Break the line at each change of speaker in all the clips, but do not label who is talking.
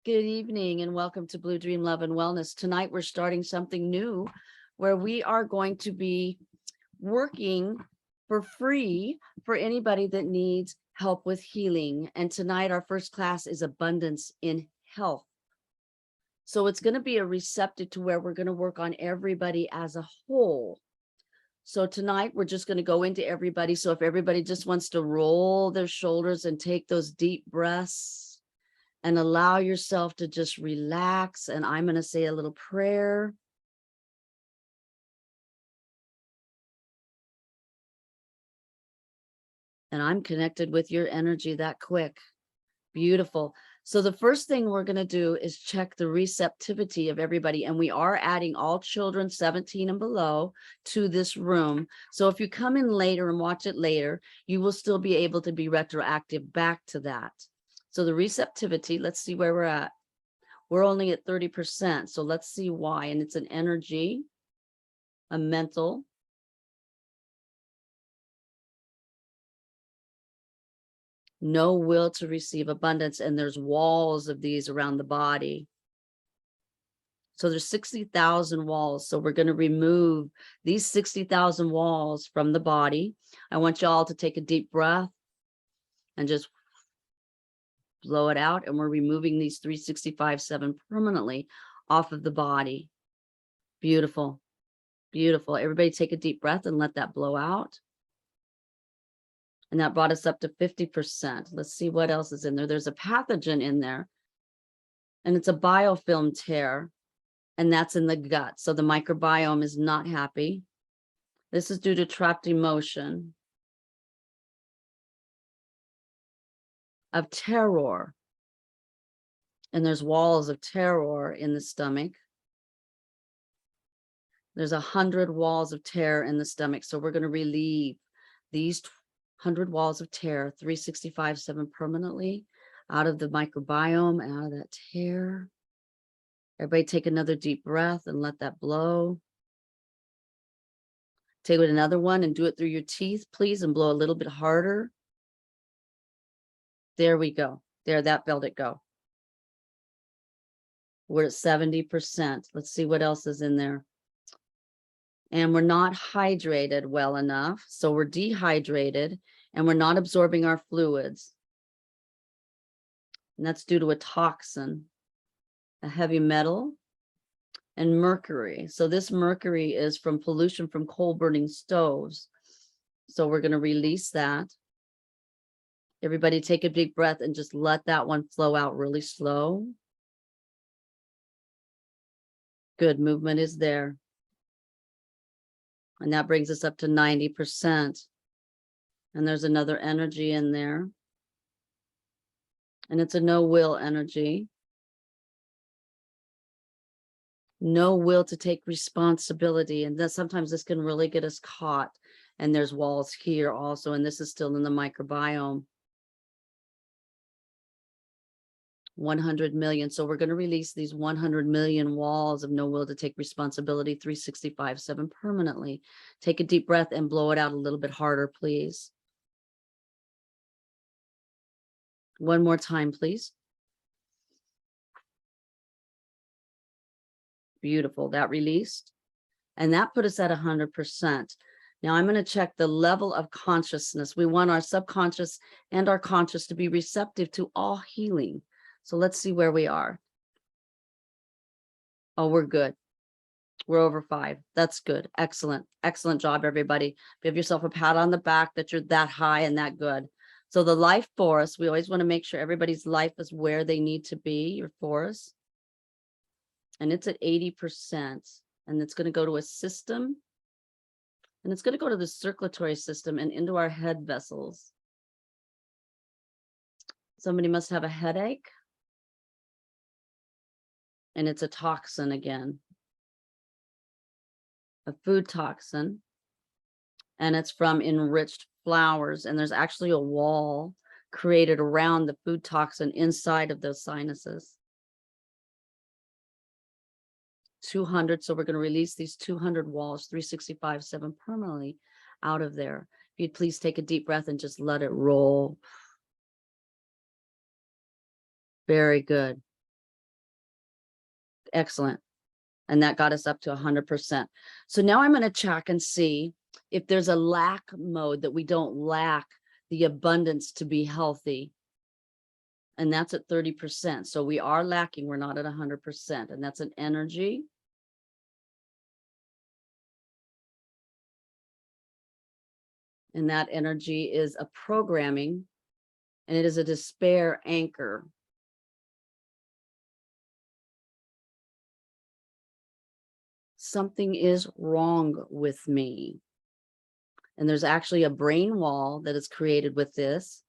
Good evening and welcome to Blue Dream Love and Wellness. Tonight we're starting something new where we are going to be working for free for anybody that needs help with healing. And tonight our first class is Abundance in Health. So it's going to be a receptive to where we're going to work on everybody as a whole. So tonight we're just going to go into everybody. So if everybody just wants to roll their shoulders and take those deep breaths and allow yourself to just relax. And I'm going to say a little prayer. And I'm connected with your energy that quick. Beautiful. So the first thing we're going to do is check the receptivity of everybody. And we are adding all children 17 and below to this room. So if you come in later and watch it later, you will still be able to be retroactive back to that. So the receptivity, let's see where we're at. We're only at 30%. So let's see why. And it's an energy, a mental, no will to receive abundance. And there's walls of these around the body. So there's 60,000 walls. So we're going to remove these 60,000 walls from the body. I want you all to take a deep breath and just blow it out. And we're removing these 365/7 permanently off of the body. Beautiful. Beautiful. Everybody take a deep breath and let that blow out. And that brought us up to 50%. Let's see what else is in there. There's a pathogen in there. And it's a biofilm tear. And that's in the gut. So the microbiome is not happy. This is due to trapped emotion of terror. And there's walls of terror in the stomach. There's 100 walls of terror in the stomach. So we're going to relieve these 100 walls of terror, 365/7 permanently out of the microbiome and out of that tear. Everybody take another deep breath and let that blow. Take another one and do it through your teeth, please, and blow a little bit harder. There we go. There, that felt it go. We're at 70%. Let's see what else is in there. And we're not hydrated well enough. So we're dehydrated and we're not absorbing our fluids. And that's due to a toxin, a heavy metal, and mercury. So this mercury is from pollution from coal burning stoves. So we're going to release that. Everybody take a deep breath and just let that one flow out really slow. Good, movement is there. And that brings us up to 90%. And there's another energy in there. And it's a no will energy. No will to take responsibility. And that sometimes this can really get us caught. And there's walls here also. And this is still in the microbiome. 100 million. So we're going to release these 100 million walls of no will to take responsibility 365/7 permanently. Take a deep breath and blow it out a little bit harder, please. One more time, please. Beautiful. That released. And that put us at 100%. Now I'm going to check the level of consciousness. We want our subconscious and our conscious to be receptive to all healing. So let's see where we are. Oh, we're good. We're over 5. That's good. Excellent. Excellent job, everybody. Give yourself a pat on the back that you're that high and that good. So the life force, we always want to make sure everybody's life is where they need to be, your force. And it's at 80%. And it's going to go to a system. And it's going to go to the circulatory system and into our head vessels. Somebody must have a headache. And it's a toxin again. A food toxin. And it's from enriched flours. And there's actually a wall created around the food toxin inside of those sinuses. 200. So we're going to release these 200 walls, 365/7 permanently out of there. If you'd please take a deep breath and just let it roll. Very good. Excellent. And that got us up to 100%. So now I'm going to check and see if there's a lack mode, that we don't lack the abundance to be healthy. And that's at 30%. So we are lacking. We're not at 100%. And that's an energy. And that energy is a programming, and it is a despair anchor. Something is wrong with me. And there's actually a brain wall that is created with this.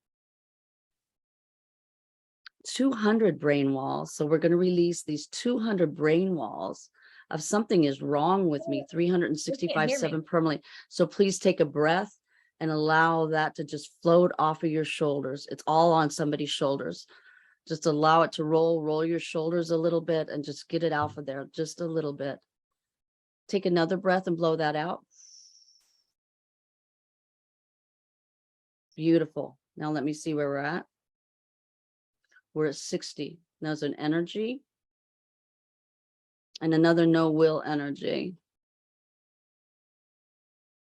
200 brain walls. So we're going to release these 200 brain walls of something is wrong with me, 365/7 permanently. So please take a breath and allow that to just float off of your shoulders. It's all on somebody's shoulders. Just allow it to roll your shoulders a little bit and just get it out of there just a little bit. Take another breath and blow that out. Beautiful. Now let me see where we're at. We're at 60. There's an energy and another no will energy.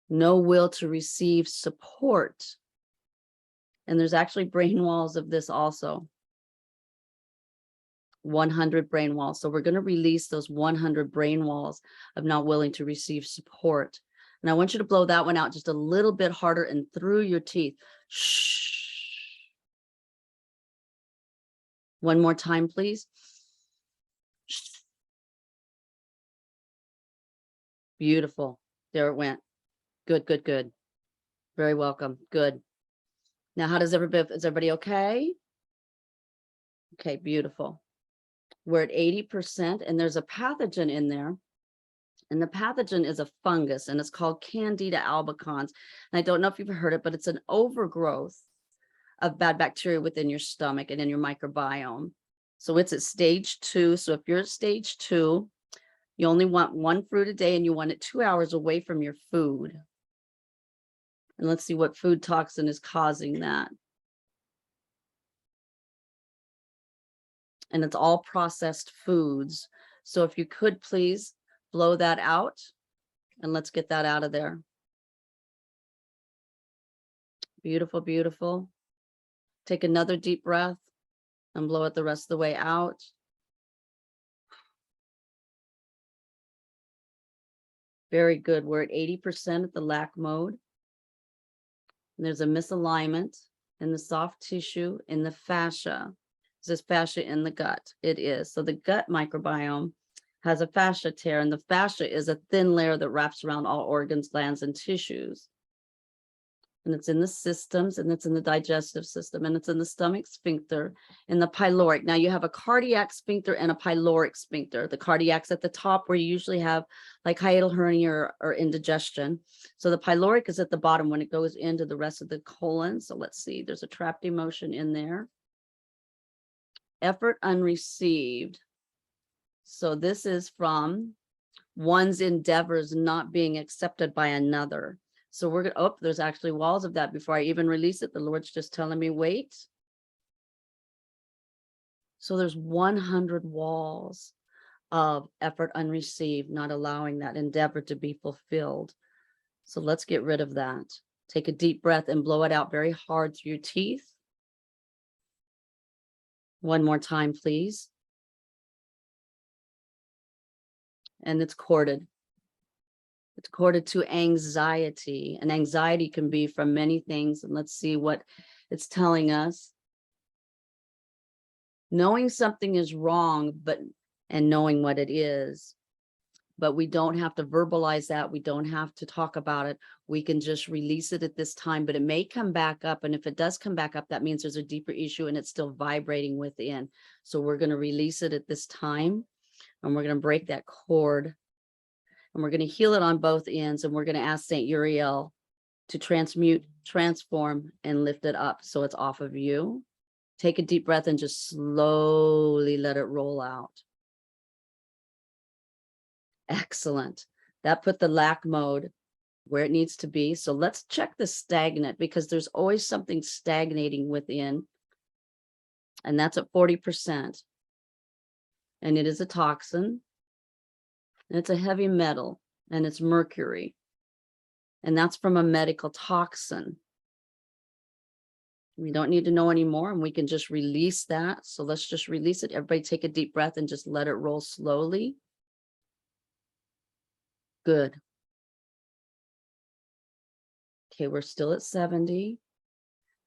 No will to receive support. And there's actually brain walls of this also. 100 brain walls. So we're going to release those 100 brain walls of not willing to receive support. And I want you to blow that one out just a little bit harder and through your teeth. Shh. One more time, please. Shh. Beautiful. There it went. Good, good, good. Very welcome. Good. Now, how does everybody, is everybody okay? Okay, beautiful. We're at 80%, and there's a pathogen in there. And the pathogen is a fungus, and it's called Candida albicans. And I don't know if you've heard it, but it's an overgrowth of bad bacteria within your stomach and in your microbiome. So it's at stage 2. So if you're at stage 2, you only want 1 fruit a day, and you want it 2 hours away from your food. And let's see what food toxin is causing that. And it's all processed foods. So if you could please blow that out, and let's get that out of there. Beautiful, beautiful. Take another deep breath and blow it the rest of the way out. Very good. We're at 80% at the lack mode. And there's a misalignment in the soft tissue, in the fascia. Is this fascia in the gut? It is. So the gut microbiome has a fascia tear, and the fascia is a thin layer that wraps around all organs, glands, and tissues. And it's in the systems, and it's in the digestive system, and it's in the stomach sphincter, and the pyloric. Now you have a cardiac sphincter and a pyloric sphincter. The cardiac's at the top, where you usually have like hiatal hernia or indigestion. So the pyloric is at the bottom when it goes into the rest of the colon. So let's see, there's a trapped emotion in there. Effort unreceived. So this is from one's endeavors not being accepted by another. So we're going to, oh, there's actually walls of that. Before I even release it, the Lord's just telling me, wait. So there's 100 walls of effort unreceived, not allowing that endeavor to be fulfilled. So let's get rid of that. Take a deep breath and blow it out very hard through your teeth. One more time, please. And it's corded. It's corded to anxiety, and anxiety can be from many things. And let's see what it's telling us. Knowing something is wrong, and knowing what it is, but we don't have to verbalize that. We don't have to talk about it. We can just release it at this time, but it may come back up. And if it does come back up, that means there's a deeper issue and it's still vibrating within. So we're going to release it at this time, and we're going to break that cord. And we're going to heal it on both ends. And we're going to ask Saint Uriel to transmute, transform, and lift it up so it's off of you. Take a deep breath and just slowly let it roll out. Excellent. That put the lack mode where it needs to be. So let's check the stagnant, because there's always something stagnating within. And that's at 40%. And it is a toxin. And it's a heavy metal, and it's mercury. And that's from a medical toxin. We don't need to know anymore, and we can just release that. So let's just release it. Everybody take a deep breath and just let it roll slowly. Good. Okay, we're still at 70.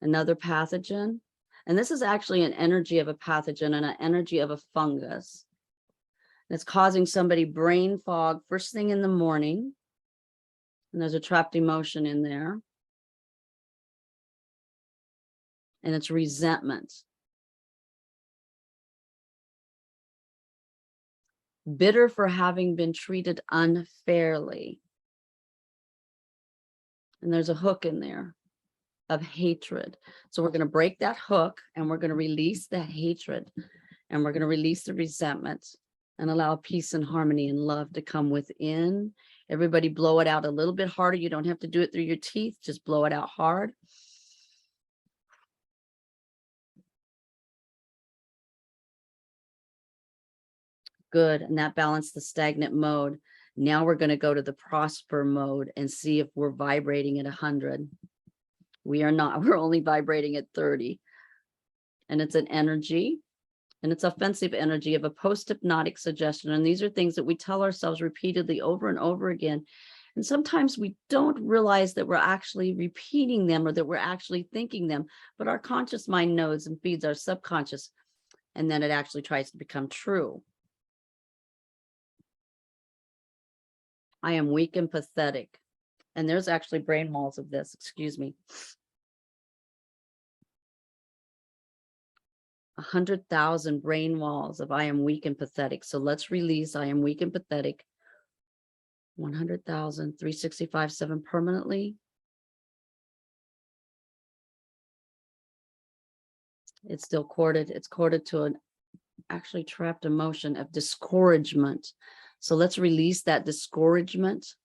Another pathogen. And this is actually an energy of a pathogen and an energy of a fungus. It's causing somebody brain fog first thing in the morning. And there's a trapped emotion in there. And it's resentment. Bitter for having been treated unfairly. And there's a hook in there of hatred. So we're going to break that hook, and we're going to release that hatred, and we're going to release the resentment and allow peace and harmony and love to come within. Everybody blow it out a little bit harder. You don't have to do it through your teeth. Just blow it out hard. Good. And that balanced the stagnant mode. Now we're going to go to the prosper mode and see if we're vibrating at 100. We are not. We're only vibrating at 30. And it's an energy, and it's offensive energy of a post-hypnotic suggestion. And these are things that we tell ourselves repeatedly over and over again. And sometimes we don't realize that we're actually repeating them or that we're actually thinking them, but our conscious mind knows and feeds our subconscious, and then it actually tries to become true. I am weak and pathetic. And there's actually brain walls of this, excuse me. 100,000 brain walls of I am weak and pathetic. So let's release I am weak and pathetic. 100,000, 365/7 permanently. It's still corded. It's corded to an actually trapped emotion of discouragement. So let's release that discouragement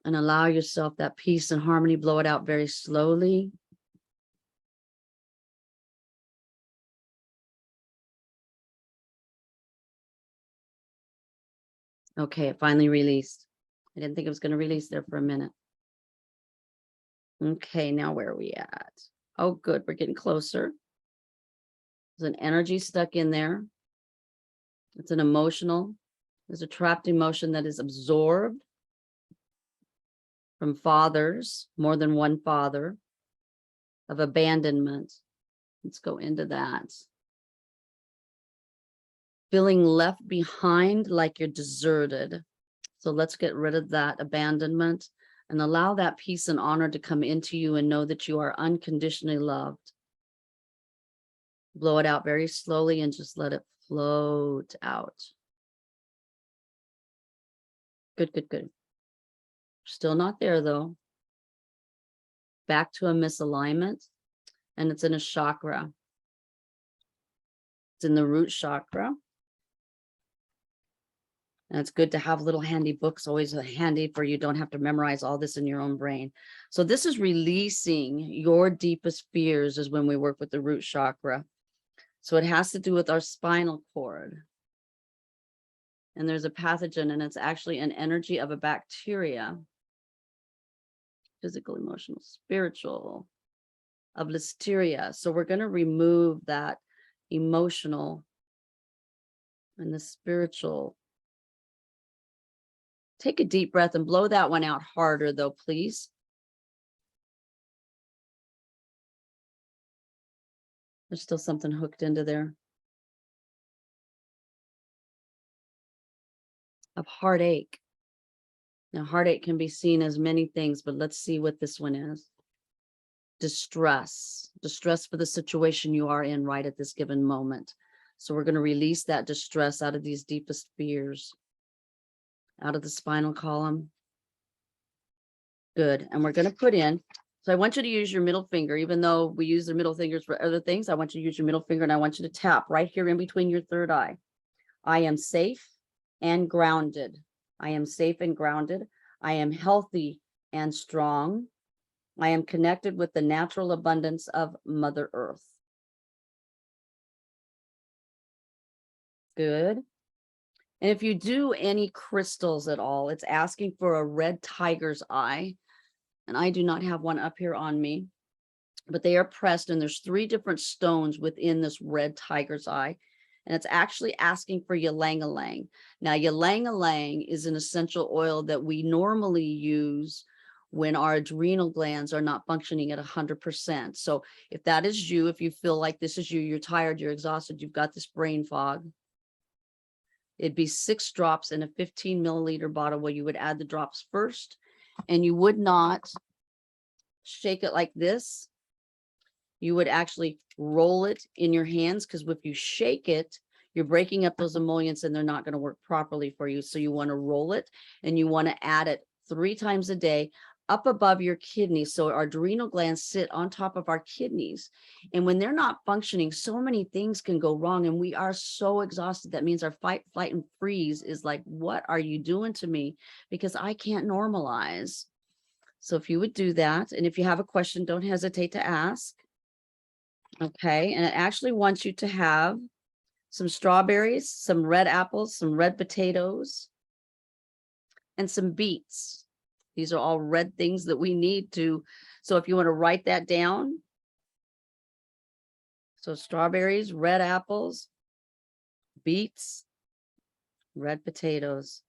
and allow yourself that peace and harmony. Blow it out very slowly. Okay, it finally released. I didn't think it was going to release there for a minute. Okay, now where are we at? Oh, good. We're getting closer. There's an energy stuck in there. It's an emotional. There's a trapped emotion that is absorbed from fathers, more than one father, of abandonment. Let's go into that. Feeling left behind, like you're deserted. So let's get rid of that abandonment and allow that peace and honor to come into you, and know that you are unconditionally loved. Blow it out very slowly and just let it float out. Good, good, good. Still not there though. Back to a misalignment, and it's in a chakra. It's in the root chakra. And it's good to have little handy books always handy for you. Don't have to memorize all this in your own brain. So this is releasing your deepest fears, is when we work with the root chakra. So it has to do with our spinal cord. And there's a pathogen, and it's actually an energy of a bacteria. Physical, emotional, spiritual, of listeria. So we're going to remove that emotional and the spiritual. Take a deep breath and blow that one out harder though, please. There's still something hooked into there. Of heartache. Now, heartache can be seen as many things, but let's see what this one is. Distress. Distress for the situation you are in right at this given moment. So we're going to release that distress out of these deepest fears, out of the spinal column. Good. And we're going to put in, so I want you to use your middle finger. Even though we use the middle fingers for other things, I want you to use your middle finger, and I want you to tap right here in between your third eye. I am safe and grounded. I am safe and grounded. I am healthy and strong. I am connected with the natural abundance of Mother Earth. Good. And if you do any crystals at all, it's asking for a red tiger's eye. And I do not have one up here on me, but they are pressed, and there's 3 different stones within this red tiger's eye. And it's actually asking for ylang-ylang. Now, ylang-ylang is an essential oil that we normally use when our adrenal glands are not functioning at 100%. So if that is you, if you feel like this is you, you're tired, you're exhausted, you've got this brain fog, it'd be 6 drops in a 15 milliliter bottle where you would add the drops first, and you would not shake it like this. You would actually roll it in your hands, because if you shake it, you're breaking up those emollients and they're not going to work properly for you. So you want to roll it, and you want to add it 3 times a day up above your kidneys. So our adrenal glands sit on top of our kidneys. And when they're not functioning, so many things can go wrong. And we are so exhausted. That means our fight, flight, and freeze is like, what are you doing to me? Because I can't normalize. So if you would do that, and if you have a question, don't hesitate to ask. Okay, and it actually wants you to have some strawberries, some red apples, some red potatoes, and some beets. These are all red things that we need to, so if you want to write that down. So strawberries, red apples, beets, red potatoes.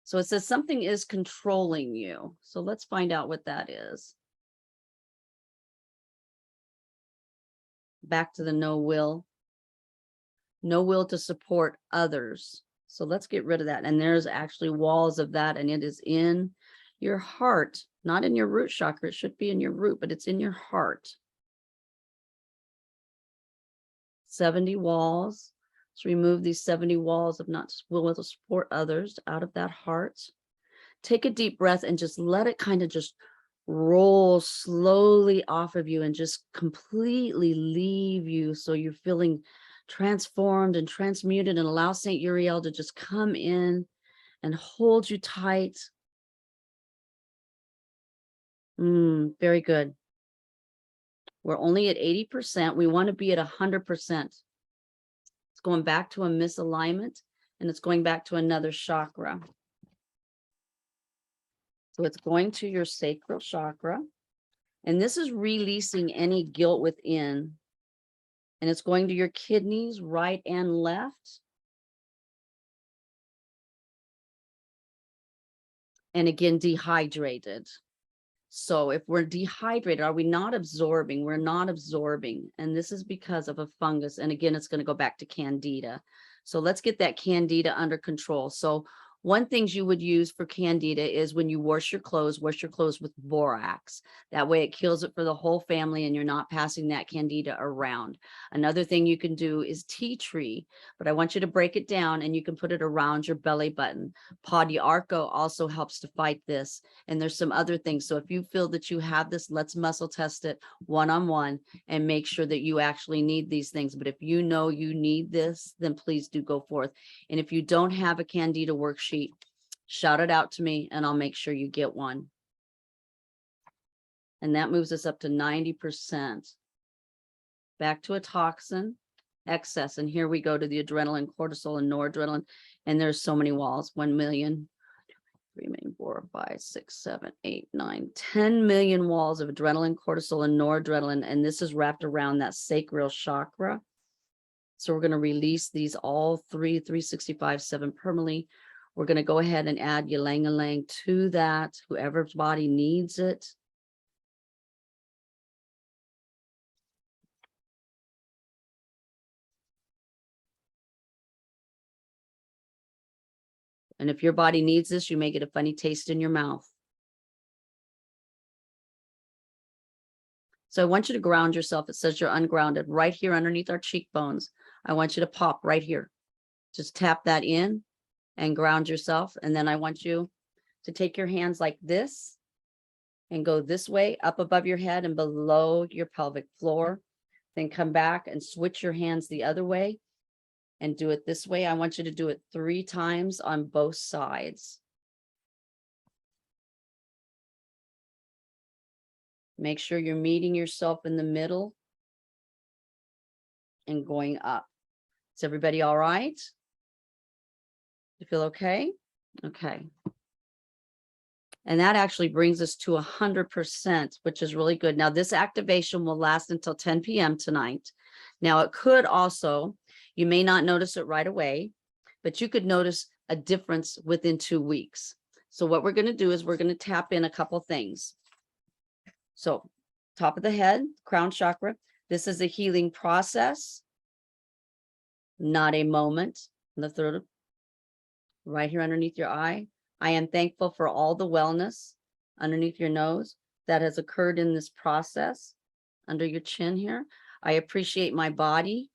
So it says something is controlling you. So let's find out what that is. Back to the no will to support others. So let's get rid of that. And there's actually walls of that, and it is in your heart, not in your root chakra. It should be in your root, but it's in your heart. 70 walls. Let's remove these 70 walls of not will to support others out of that heart. Take a deep breath and just let it kind of just roll slowly off of you and just completely leave you. So you're feeling transformed and transmuted, and allow Saint Uriel to just come in and hold you tight. Very good. We're only at 80%. We want to be at 100%. It's going back to a misalignment, and it's going back to another chakra. So it's going to your sacral chakra, and this is releasing any guilt within. And it's going to your kidneys, right and left. And again, dehydrated. So if we're dehydrated, are we not absorbing? We're not absorbing. And this is because of a fungus. And again, it's going to go back to candida. So let's get that candida under control. So one things you would use for candida is when you wash your clothes with borax. That way it kills it for the whole family, and you're not passing that candida around. Another thing you can do is tea tree, but I want you to break it down, and you can put it around your belly button. Pau d'Arco also helps to fight this. And there's some other things. So if you feel that you have this, let's muscle test it one-on-one and make sure that you actually need these things. But if you know you need this, then please do go forth. And if you don't have a candida worksheet, shout it out to me and I'll make sure you get one. And that moves us up to 90%. Back to a toxin, excess. And here we go to the adrenaline, cortisol, and noradrenaline. And there's so many walls, 1 million. 3 million, 4, 5, 6, 7, 8, 9, 10 million walls of adrenaline, cortisol, and noradrenaline. And this is wrapped around that sacral chakra. So we're going to release these all 365, 7 permanently. We're going to go ahead and add ylang-ylang to that, whoever's body needs it. And if your body needs this, you may get a funny taste in your mouth. So I want you to ground yourself. It says you're ungrounded right here underneath our cheekbones. I want you to pop right here. Just tap that in and ground yourself. And then I want you to take your hands like this and go this way, up above your head and below your pelvic floor. Then come back and switch your hands the other way and do it this way. I want you to do it 3 times on both sides. Make sure you're meeting yourself in the middle and going up. Is everybody all right? You feel okay? Okay. And that actually brings us to 100%, which is really good. Now, this activation will last until 10 p.m. tonight. Now, it could also, you may not notice it right away, but you could notice a difference within 2 weeks. So what we're going to do is we're going to tap in a couple things. So top of the head, crown chakra. This is a healing process, not a moment. And the third, right here underneath your eye. I am thankful for all the wellness underneath your nose that has occurred in this process under your chin here. I appreciate my body,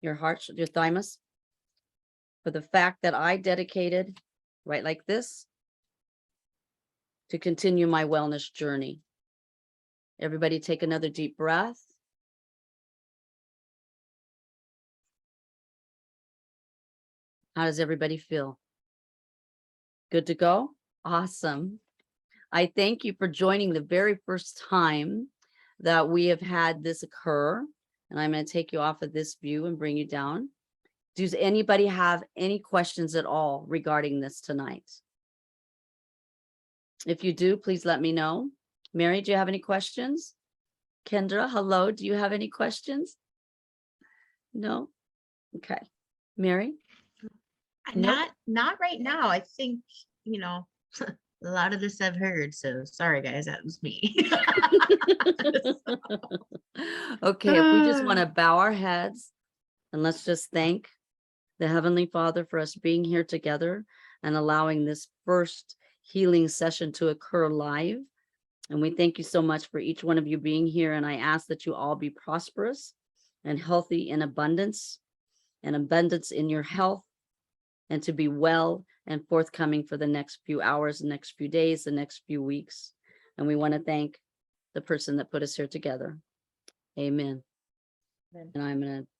your heart, your thymus, for the fact that I dedicated, right like this, to continue my wellness journey. Everybody take another deep breath. How does everybody feel? Good to go? Awesome. I thank you for joining the very first time that we have had this occur. And I'm going to take you off of this view and bring you down. Does anybody have any questions at all regarding this tonight? If you do, please let me know. Mary, do you have any questions? Kendra, hello. Do you have any questions? No? Okay. Mary?
Not right now. I think, a lot of this I've heard. So sorry, guys, that was me.
Okay, if we just want to bow our heads and let's just thank the Heavenly Father for us being here together and allowing this first healing session to occur live. And we thank you so much for each one of you being here. And I ask that you all be prosperous and healthy in abundance in your health, and to be well and forthcoming for the next few hours, the next few days, the next few weeks. And we want to thank the person that put us here together. Amen.
Amen.
And I'm going to